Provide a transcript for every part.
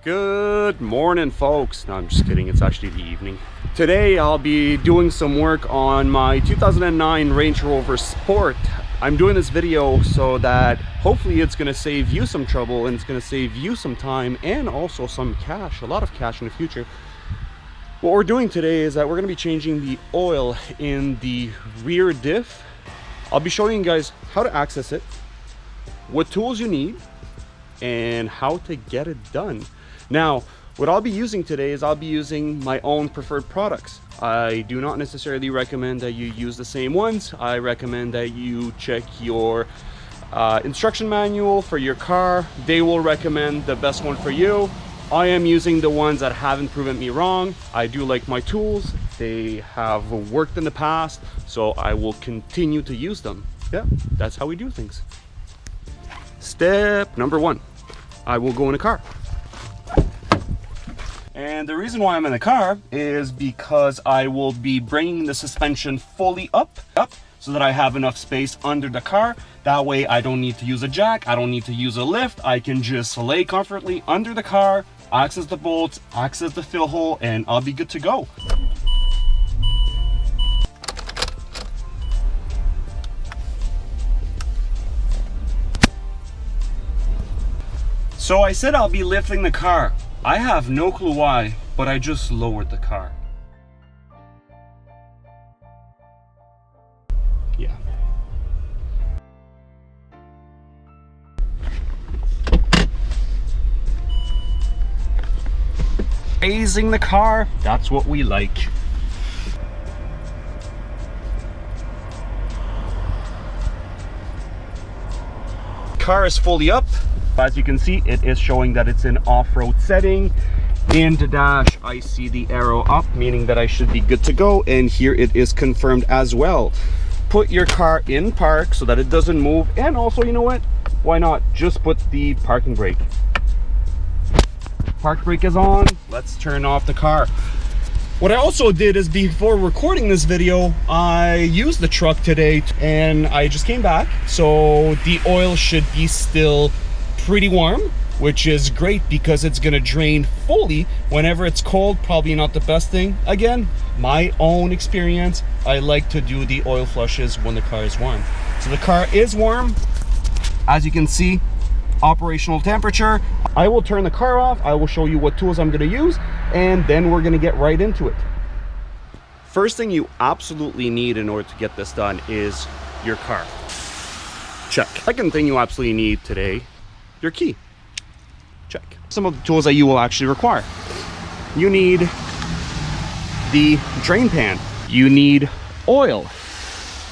Good morning, folks. No, I'm just kidding. It's actually the evening. Today I'll be doing some work on my 2009 Range Rover Sport. I'm doing this video so that hopefully it's going to save you some trouble and it's going to save you some time and also some cash, a lot of cash in the future. What we're doing today is that we're going to be changing the oil in the rear diff. I'll be showing you guys how to access it, what tools you need, and how to get it done. Now, what I'll be using today is I'll be using my own preferred products. I do not necessarily recommend that you use the same ones. I recommend that you check your instruction manual for your car. They will recommend the best one for you. I am using the ones that haven't proven me wrong. I do like my tools. They have worked in the past, so I will continue to use them. Yeah, that's how we do things. Step number one, I will go in a car. And the reason why I'm in the car is because I will be bringing the suspension fully up so that I have enough space under the car. That way I don't need to use a jack, I don't need to use a lift. I can just lay comfortably under the car, access the bolts, access the fill hole, and I'll be good to go. So I said I'll be lifting the car. I have no clue why, but I just lowered the car. Yeah. Raising the car, that's what we like. Car is fully up. As you can see, it is showing that it's in off-road setting. In the dash, I see the arrow up, meaning that I should be good to go. And here it is confirmed as well. Put your car in park so that it doesn't move. And also, you know what? Why not just put the parking brake? Park brake is on. Let's turn off the car. What I also did is before recording this video, I used the truck today and I just came back. So the oil should be still pretty warm, which is great because it's going to drain fully whenever it's cold. Probably not the best thing. Again, my own experience, I like to do the oil flushes when the car is warm. So the car is warm. As you can see, operational temperature. I will turn the car off. I will show you what tools I'm going to use, and then we're going to get right into it. First thing you absolutely need in order to get this done is your car. Check. Second thing you absolutely need today, your key. Check. Some of the tools that you will actually require. You need the drain pan. You need oil.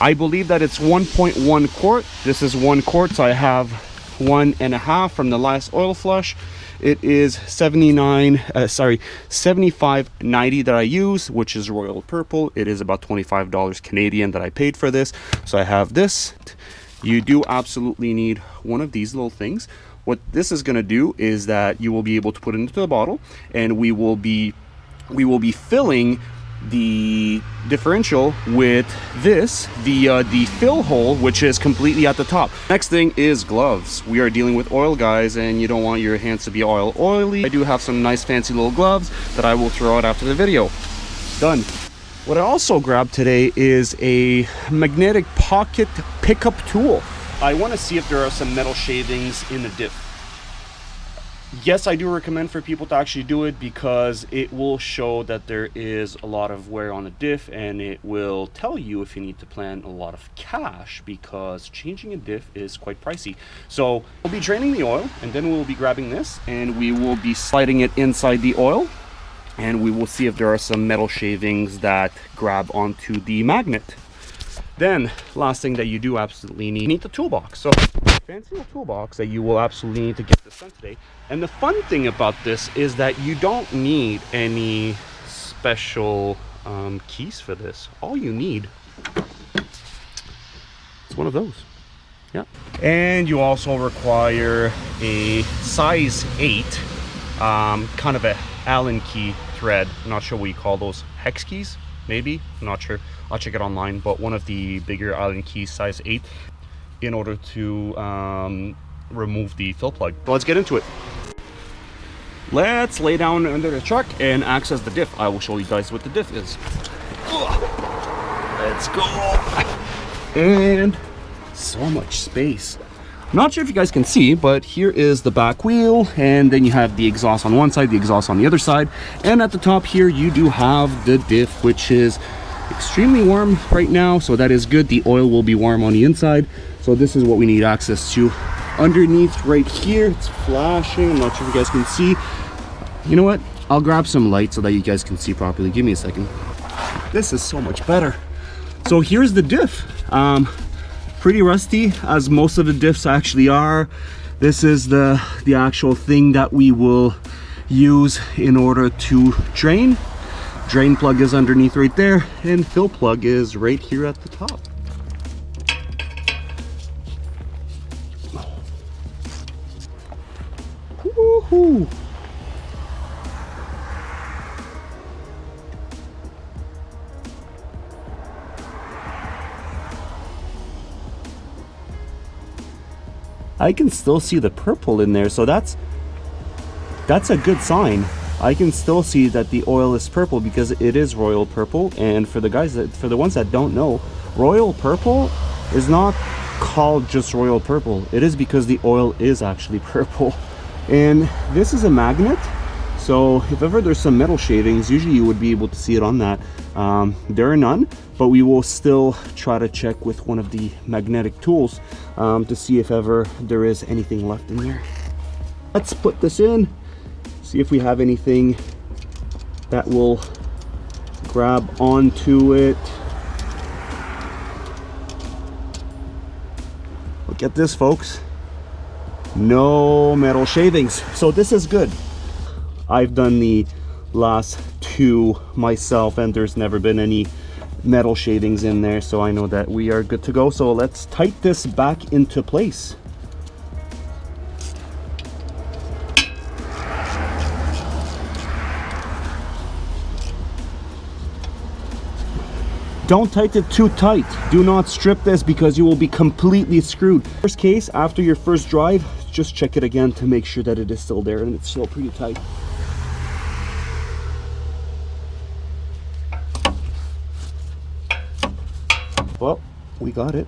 I believe that it's 1.1 quart. This is 1 quart, so I have 1.5 from the last oil flush. It is $75.90 that I use, which is royal purple. It is about $25 Canadian that I paid for this. So I have this. You do absolutely need one of these little things. What this is going to do is that you will be able to put it into the bottle, and we will be filling the differential with this, the fill hole, which is completely at the top. Next thing is gloves. We are dealing with oil, guys, and you don't want your hands to be oily. I do have some nice fancy little gloves that I will throw out after the video. Done. What I also grabbed today is a magnetic pocket pickup tool. I want to see if there are some metal shavings in the diff. Yes, I do recommend for people to actually do it because it will show that there is a lot of wear on the diff, and it will tell you if you need to plan a lot of cash because changing a diff is quite pricey. So we'll be draining the oil, and then we'll be grabbing this and we will be sliding it inside the oil, and we will see if there are some metal shavings that grab onto the magnet. Then, last thing that you do absolutely need the toolbox. So, fancy little toolbox that you will absolutely need to get this done today. And the fun thing about this is that you don't need any special keys for this. All you need is one of those. Yeah. And you also require a size 8, kind of a Allen key thread. I'm not sure what you call those, hex keys. Maybe, I'm not sure. I'll check it online, but one of the bigger Allen keys, size 8, in order to remove the fill plug. So let's get into it. let's lay down under the truck and access the diff. I will show you guys what the diff is. Let's go. And so much space. I'm not sure if you guys can see, but here is the back wheel, and then you have the exhaust on one side, the exhaust on the other side, and at the top here you do have the diff, which is extremely warm right now, so that is good. The oil will be warm on the inside, so this is what we need access to. Underneath right here, it's flashing. I'm not sure if you guys can see. You know what? I'll grab some light so that you guys can see properly. Give me a second. This is so much better. So here's the diff. Pretty rusty, as most of the diffs actually are. This is the actual thing that we will use in order to drain. Drain plug is underneath right there, and fill plug is right here at the top. Woohoo! I can still see the purple in there, so that's a good sign. I can still see that the oil is purple because it is royal purple. And for the ones that don't know, royal purple is not called just royal purple. It is because the oil is actually purple. And this is a magnet, so if ever there's some metal shavings, usually you would be able to see it on that. There are none, but we will still try to check with one of the magnetic tools to see if ever there is anything left in there. Let's put this in, see if we have anything that will grab onto it. Look at this, folks. No metal shavings, so this is good. I've done the last two myself and there's never been any metal shavings in there, so I know that we are good to go. So let's tighten this back into place. Don't tighten it too tight. Do not strip this because you will be completely screwed. Worst case, after your first drive, just check it again to make sure that it is still there and it's still pretty tight. Well, we got it.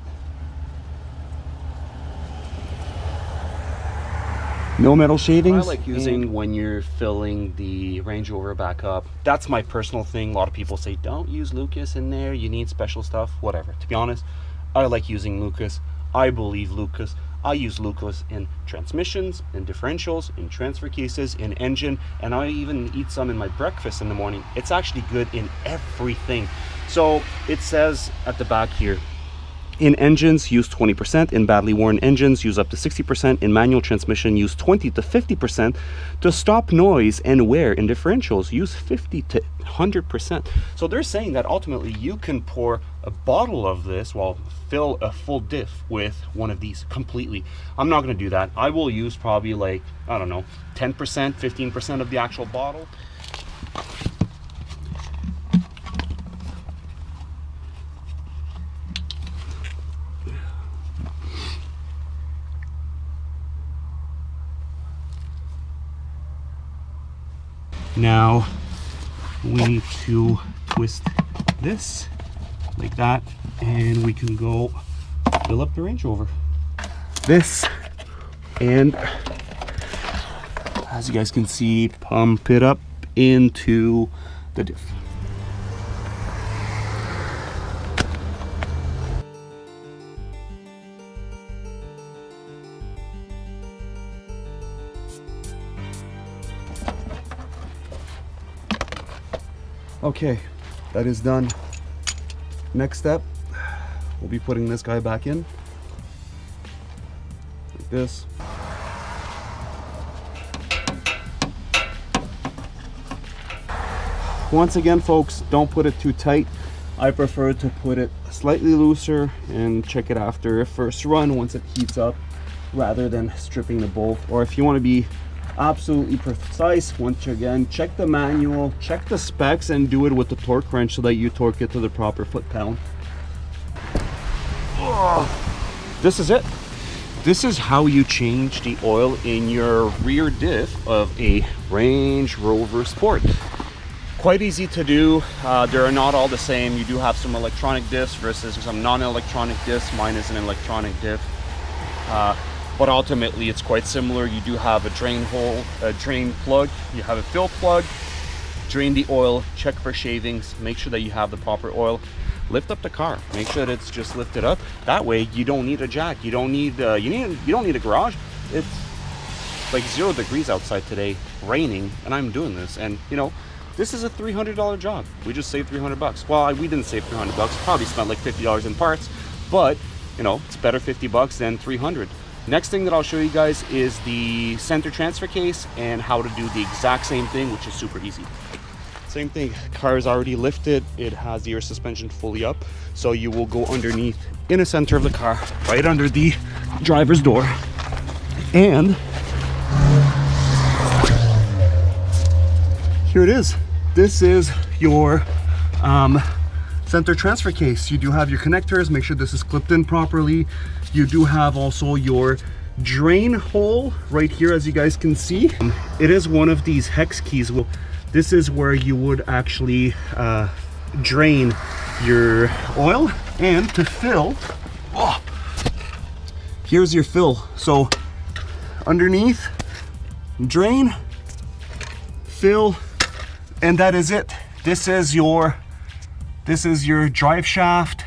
No metal shavings. I like using when you're filling the Range Rover back up. That's my personal thing. A lot of people say don't use Lucas in there, you need special stuff, whatever. To be honest, I like using Lucas. I believe Lucas. I use Lucas in transmissions, in differentials, in transfer cases, in engine, and I even eat some in my breakfast in the morning. It's actually good in everything. So it says at the back here, in engines, use 20%. In badly worn engines, use up to 60%. In manual transmission, use 20 to 50%. To stop noise and wear in differentials, use 50 to 100%. So they're saying that ultimately you can pour a bottle of this, well, fill a full diff with one of these completely. I'm not going to do that. I will use probably like, I don't know, 10%, 15% of the actual bottle. Now we need to twist this like that and we can go fill up the Range Rover. This, and as you guys can see, pump it up into the diff. Okay, that is done. Next step, we'll be putting this guy back in like this. Once again, folks, don't put it too tight. I prefer to put it slightly looser and check it after a first run once it heats up, rather than stripping the bolt. Or if you want to be absolutely precise, once again, check the manual, check the specs, and do it with the torque wrench so that you torque it to the proper foot-pound. This is it. This is how you change the oil in your rear diff of a Range Rover Sport. Quite easy to do. They're not all the same. You do have some electronic diffs versus some non-electronic diffs. Mine is an electronic diff. But ultimately it's quite similar. You do have a drain hole, a drain plug, you have a fill plug, drain the oil, check for shavings, make sure that you have the proper oil, lift up the car, make sure that it's just lifted up. That way you don't need a jack, you don't need you don't need a garage. It's like 0 degrees outside today, raining, and I'm doing this, and you know, this is a $300 job. We just saved 300 bucks. Well, we didn't save 300 bucks, probably spent like $50 in parts, but you know, it's better 50 bucks than 300. Next thing that I'll show you guys is the center transfer case and how to do the exact same thing, which is super easy. Same thing, car is already lifted. It has the air suspension fully up. So you will go underneath in the center of the car, right under the driver's door. And here it is. This is your center transfer case. You do have your connectors, make sure this is clipped in properly. You do have also your drain hole right here, as you guys can see. It is one of these hex keys. Well, this is where you would actually drain your oil, and to fill, here's your fill. So underneath, drain, fill, and that is it. This is your drive shaft,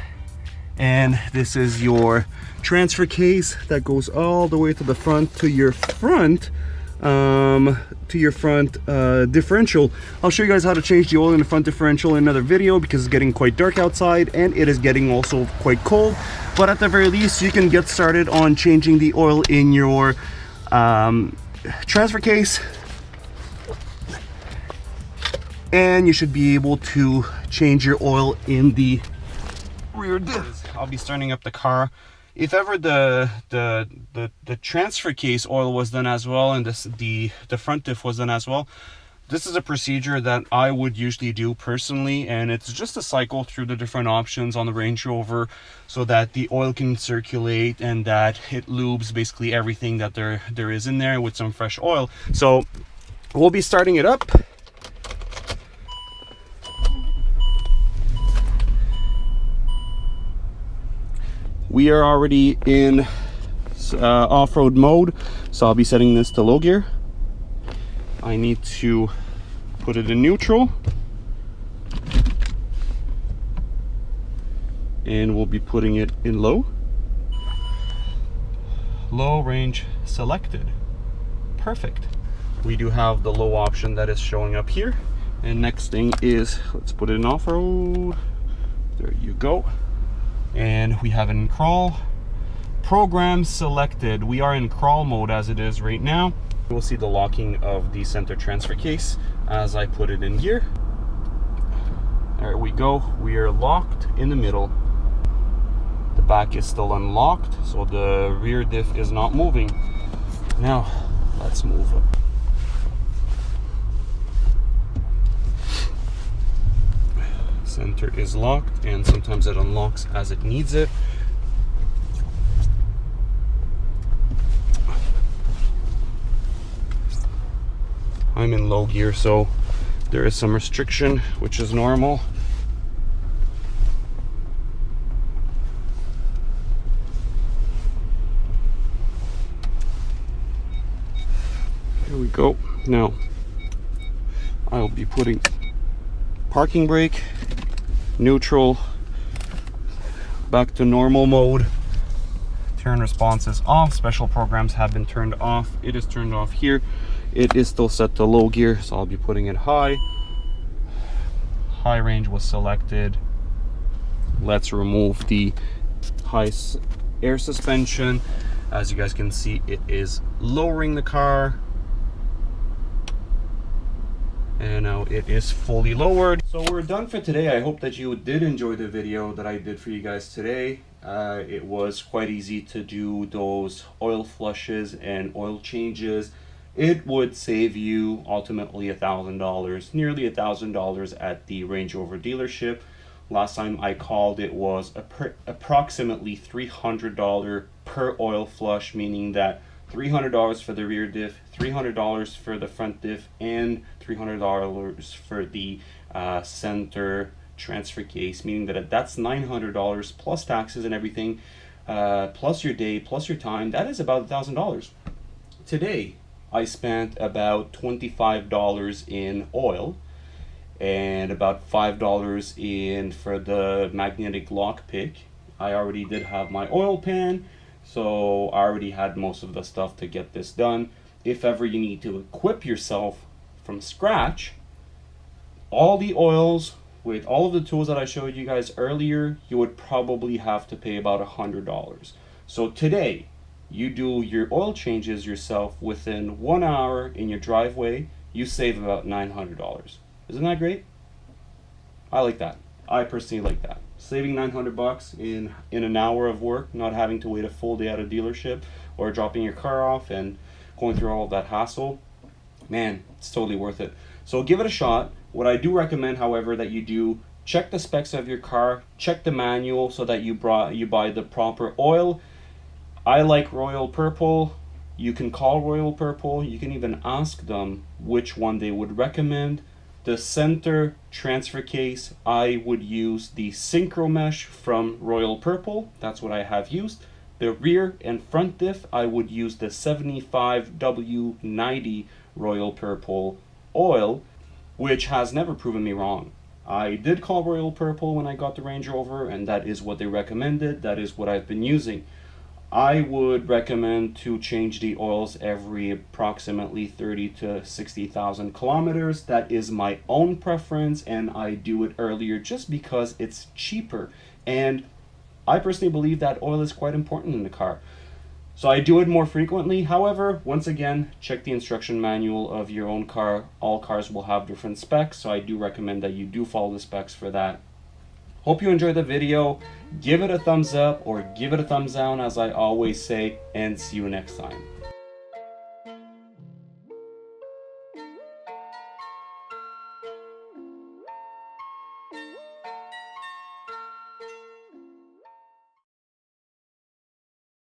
and this is your transfer case that goes all the way to the front, to your front differential. I'll show you guys how to change the oil in the front differential in another video, because it's getting quite dark outside and it is getting also quite cold. But at the very least, you can get started on changing the oil in your transfer case, and you should be able to change your oil in the rear diff. I'll be starting up the car. If ever the transfer case oil was done as well, and the front diff was done as well, this is a procedure that I would usually do personally, and it's just a cycle through the different options on the Range Rover so that the oil can circulate and that it lubes basically everything that there is in there with some fresh oil. So we'll be starting it up. We are already in off-road mode, so I'll be setting this to low gear. I need to put it in neutral, and we'll be putting it in low. Low range selected. Perfect. We do have the low option that is showing up here. And next thing is, let's put it in off-road. There you go. And we have it in crawl. Program selected. We are in crawl mode as it is right now. We'll see the locking of the center transfer case as I put it in gear. There we go. We are locked in the middle. The back is still unlocked, so the rear diff is not moving. Now, let's move it. Center is locked, and sometimes it unlocks as it needs it. I'm in low gear, so there is some restriction, which is normal. Here we go. Now, I'll be putting parking brake, neutral, back to normal mode. Turn response is off. Special programs have been turned off. It is turned off here. It is still set to low gear, so I'll be putting it high. High range was selected. Let's remove the high air suspension. As you guys can see, it is lowering the car. And now it is fully lowered. So we're done for today. I hope that you did enjoy the video that I did for you guys today. It was quite easy to do those oil flushes and oil changes. It would save you ultimately $1,000, nearly $1,000 at the Range Rover dealership. Last time I called, it was approximately $300 per oil flush, meaning that $300 for the rear diff, $300 for the front diff, and $300 for the center transfer case, meaning that that's $900 plus taxes and everything, plus your day, plus your time. That is about $1,000. Today, I spent about $25 in oil and about $5 in for the magnetic lock pick. I already did have my oil pan, so I already had most of the stuff to get this done. If ever you need to equip yourself from scratch, all the oils with all of the tools that I showed you guys earlier, you would probably have to pay about $100. So today, you do your oil changes yourself within 1 hour in your driveway, you save about $900. Isn't that great? I like that. I personally like that. Saving $900 in an hour of work, not having to wait a full day at a dealership or dropping your car off and going through all of that hassle. Man, it's totally worth it. So give it a shot. What I do recommend, however, that you do, check the specs of your car, check the manual so that you buy the proper oil. I like Royal Purple. You can call Royal Purple. You can even ask them which one they would recommend. The center transfer case, I would use the Synchro Mesh from Royal Purple. That's what I have used. The rear and front diff, I would use the 75W90 Royal Purple oil, which has never proven me wrong. I did call Royal Purple when I got the Range Rover, and that is what they recommended. That is what I've been using. I would recommend to change the oils every approximately 30 to 60,000 kilometers. That is my own preference, and I do it earlier just because it's cheaper. And I personally believe that oil is quite important in the car. So I do it more frequently. However, once again, check the instruction manual of your own car. All cars will have different specs, so I do recommend that you do follow the specs for that. Hope you enjoyed the video. Give it a thumbs up or give it a thumbs down, as I always say, and see you next time.